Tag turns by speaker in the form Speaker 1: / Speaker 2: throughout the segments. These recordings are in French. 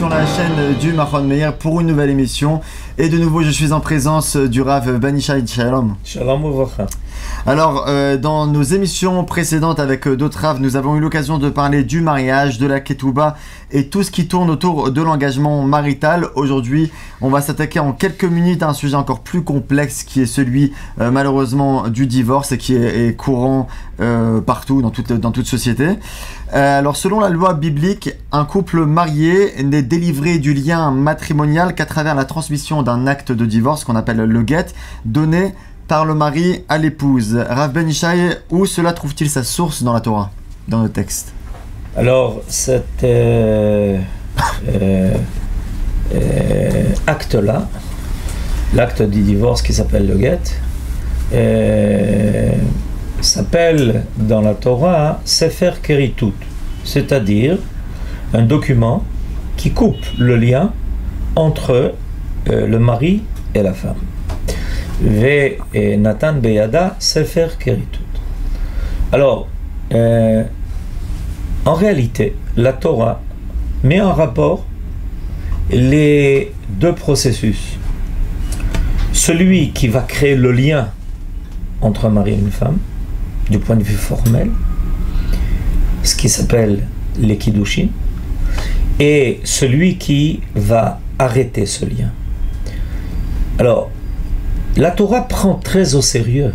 Speaker 1: sur la chaîne du Machon Meir pour une nouvelle émission. Et de nouveau, je suis en présence du Rav Ben Ishai. Shalom.
Speaker 2: Shalom Uvracha.
Speaker 1: Alors, dans nos émissions précédentes avec d'autres Rav, nous avons eu l'occasion de parler du mariage, de la ketouba et tout ce qui tourne autour de l'engagement marital. Aujourd'hui, on va s'attaquer en quelques minutes à un sujet encore plus complexe qui est celui, malheureusement, du divorce et qui est courant partout, dans toute société. Alors, selon la loi biblique, un couple marié n'est délivré du lien matrimonial qu'à travers la transmission d'un acte de divorce qu'on appelle le get, donné par le mari à l'épouse. Rav Ben Ishai, où cela trouve-t-il sa source dans la Torah, dans le texte?
Speaker 2: Alors, cet acte-là, l'acte du divorce qui s'appelle le get, s'appelle dans la Torah Sefer Keritut, c'est-à-dire un document qui coupe le lien entre le mari et la femme. Ve Natan Beyada Sefer Keritut. Alors, en réalité, la Torah met en rapport les deux processus. Celui qui va créer le lien entre un mari et une femme, du point de vue formel, ce qui s'appelle les Kiddushin, et celui qui va arrêter ce lien. Alors, la Torah prend très au sérieux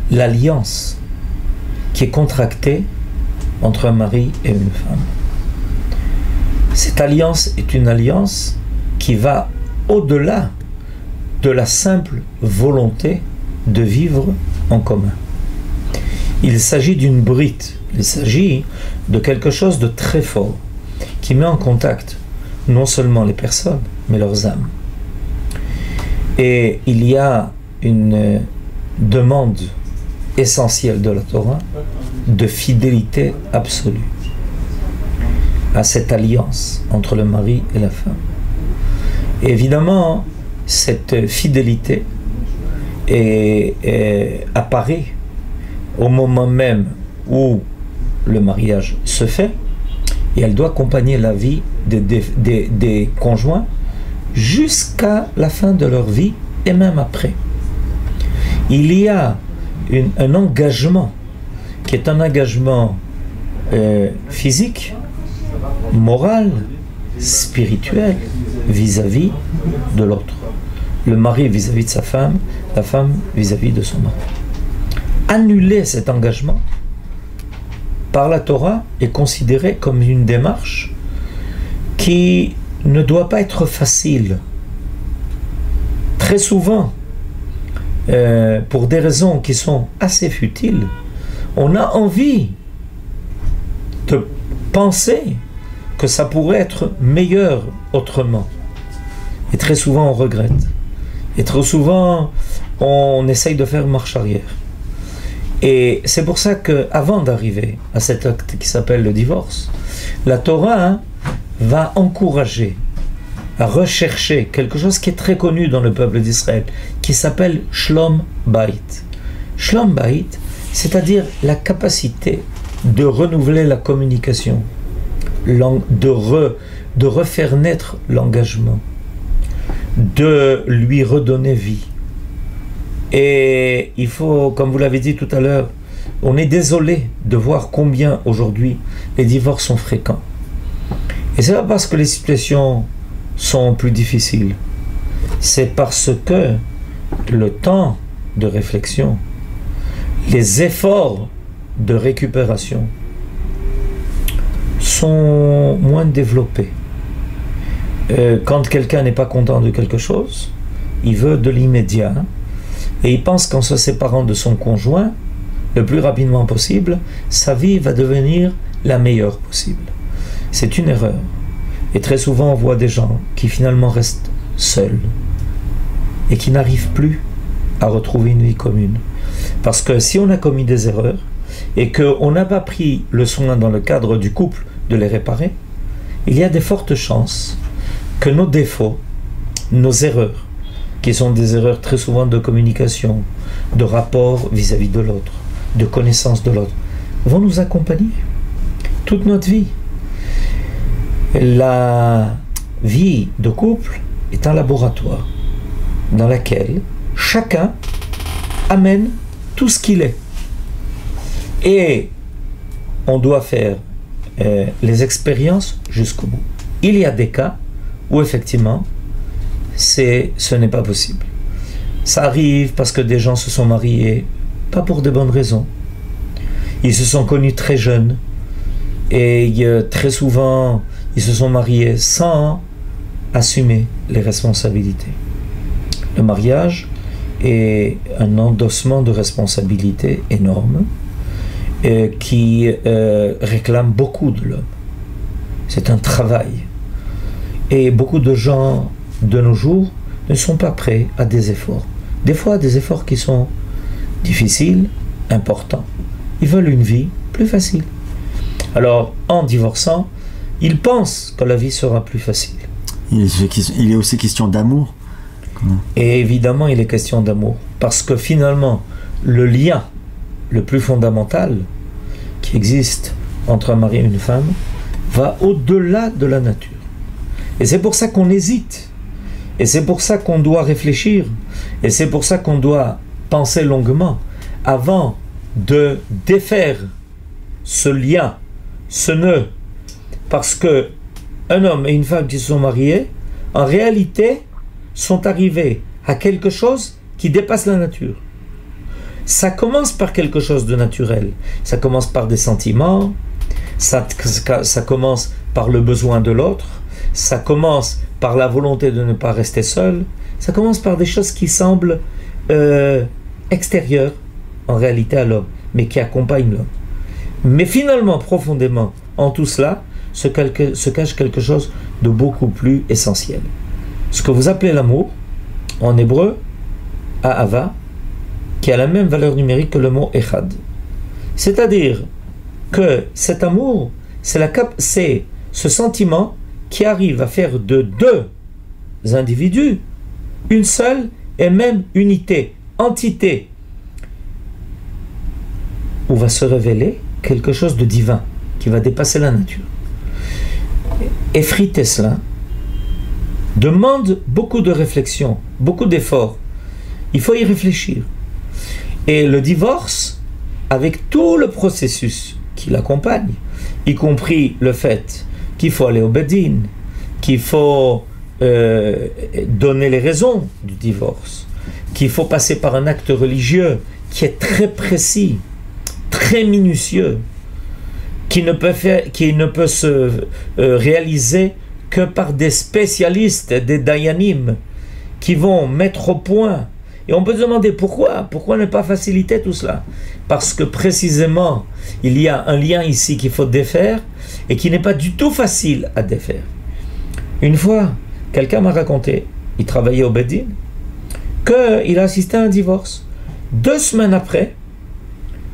Speaker 2: l'alliance qui est contractée entre un mari et une femme. Cette alliance est une alliance qui va au-delà de la simple volonté de vivre en commun. Il s'agit d'une brite, il s'agit de quelque chose de très fort qui met en contact non seulement les personnes, mais leurs âmes. Et il y a une demande essentielle de la Torah de fidélité absolue à cette alliance entre le mari et la femme. Et évidemment, cette fidélité apparaît au moment même où le mariage se fait, et elle doit accompagner la vie des conjoints jusqu'à la fin de leur vie et même après. Il y a un engagement qui est un engagement physique, moral, spirituel vis-à-vis de l'autre. Le mari vis-à-vis de sa femme, la femme vis-à-vis de son mari. Annuler cet engagement par la Torah est considéré comme une démarche qui ne doit pas être facile. Très souvent, pour des raisons qui sont assez futiles, on a envie de penser que ça pourrait être meilleur autrement. Et très souvent, on regrette. Et très souvent, on essaye de faire marche arrière. Et c'est pour ça qu'avant d'arriver à cet acte qui s'appelle le divorce, la Torah va encourager à rechercher quelque chose qui est très connu dans le peuple d'Israël, qui s'appelle Shlom Bayit. Shlom Bayit, c'est-à-dire la capacité de renouveler la communication, de refaire naître l'engagement, de lui redonner vie. Et il faut, comme vous l'avez dit tout à l'heure, on est désolé de voir combien aujourd'hui les divorces sont fréquents. Et c'est pas parce que les situations sont plus difficiles, c'est parce que le temps de réflexion, les efforts de récupération sont moins développés. Quand quelqu'un n'est pas content de quelque chose, il veut de l'immédiat, et il pense qu'en se séparant de son conjoint le plus rapidement possible, sa vie va devenir la meilleure possible. C'est une erreur. Et très souvent, on voit des gens qui finalement restent seuls et qui n'arrivent plus à retrouver une vie commune. Parce que si on a commis des erreurs et qu'on n'a pas pris le soin dans le cadre du couple de les réparer, il y a de fortes chances que nos défauts, nos erreurs, qui sont des erreurs très souvent de communication, de rapport vis-à-vis de l'autre, de connaissance de l'autre, vont nous accompagner toute notre vie. vie de couple est un laboratoire dans lequel chacun amène tout ce qu'il est. Et on doit faire les expériences jusqu'au bout. Il y a des cas où effectivement ce n'est pas possible. Ça arrive parce que des gens se sont mariés pas pour de bonnes raisons. Ils se sont connus très jeunes et très souvent ils se sont mariés sans assumer les responsabilités. Le mariage est un endossement de responsabilités énorme qui réclame beaucoup de l'homme. C'est un travail. Et beaucoup de gens de nos jours ne sont pas prêts à des efforts. Des fois, des efforts qui sont difficiles, importants. Ils veulent une vie plus facile. Alors, en divorçant, ils pensent que la vie sera plus facile.
Speaker 1: Il est aussi question d'amour.
Speaker 2: Et évidemment, il est question d'amour. Parce que finalement, le lien le plus fondamental qui existe entre un mari et une femme va au-delà de la nature. Et c'est pour ça qu'on hésite. Et c'est pour ça qu'on doit réfléchir. Et c'est pour ça qu'on doit penser longuement avant de défaire ce lien, ce nœud. Parce que un homme et une femme qui se sont mariés, en réalité, sont arrivés à quelque chose qui dépasse la nature. Ça commence par quelque chose de naturel. Ça commence par des sentiments, ça commence par le besoin de l'autre, ça commence par la volonté de ne pas rester seul, ça commence par des choses qui semblent extérieures en réalité à l'homme, mais qui accompagnent l'homme. Mais finalement, profondément, en tout cela, se cache quelque chose de beaucoup plus essentiel. Ce que vous appelez l'amour, en hébreu, Ahava, qui a la même valeur numérique que le mot Echad. C'est-à-dire que cet amour, c'est ce sentiment qui arrive à faire de deux individus une seule et même unité, entité, où va se révéler quelque chose de divin qui va dépasser la nature. Effriter cela demande beaucoup de réflexion, beaucoup d'efforts. Il faut y réfléchir. Et le divorce, avec tout le processus qui l'accompagne, y compris le fait qu'il faut aller au Bedin, qu'il faut donner les raisons du divorce, qu'il faut passer par un acte religieux qui est très précis, très minutieux, qui ne peut se réaliser que par des spécialistes, des dayanim, qui vont mettre au point. Et on peut se demander pourquoi ne pas faciliter tout cela? Parce que précisément, il y a un lien ici qu'il faut défaire et qui n'est pas du tout facile à défaire. Une fois, quelqu'un m'a raconté, il travaillait au Bedin, qu'il a assisté à un divorce. 2 semaines après,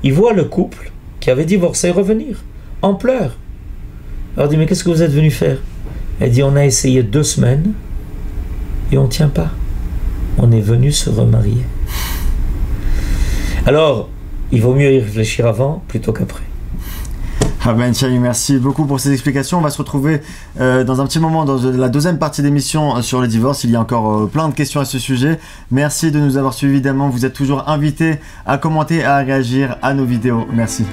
Speaker 2: il voit le couple qui avait divorcé revenir, en pleurs. Alors il dit, mais qu'est-ce que vous êtes venu faire? Elle dit, on a essayé 2 semaines et on ne tient pas. On est venu se remarier. Alors, il vaut mieux y réfléchir avant plutôt qu'après.
Speaker 1: Ben Chaim, merci beaucoup pour ces explications. On va se retrouver dans un petit moment dans la deuxième partie d'émission sur le divorce. Il y a encore plein de questions à ce sujet. Merci de nous avoir suivis. Évidemment, vous êtes toujours invités à commenter, à réagir à nos vidéos. Merci.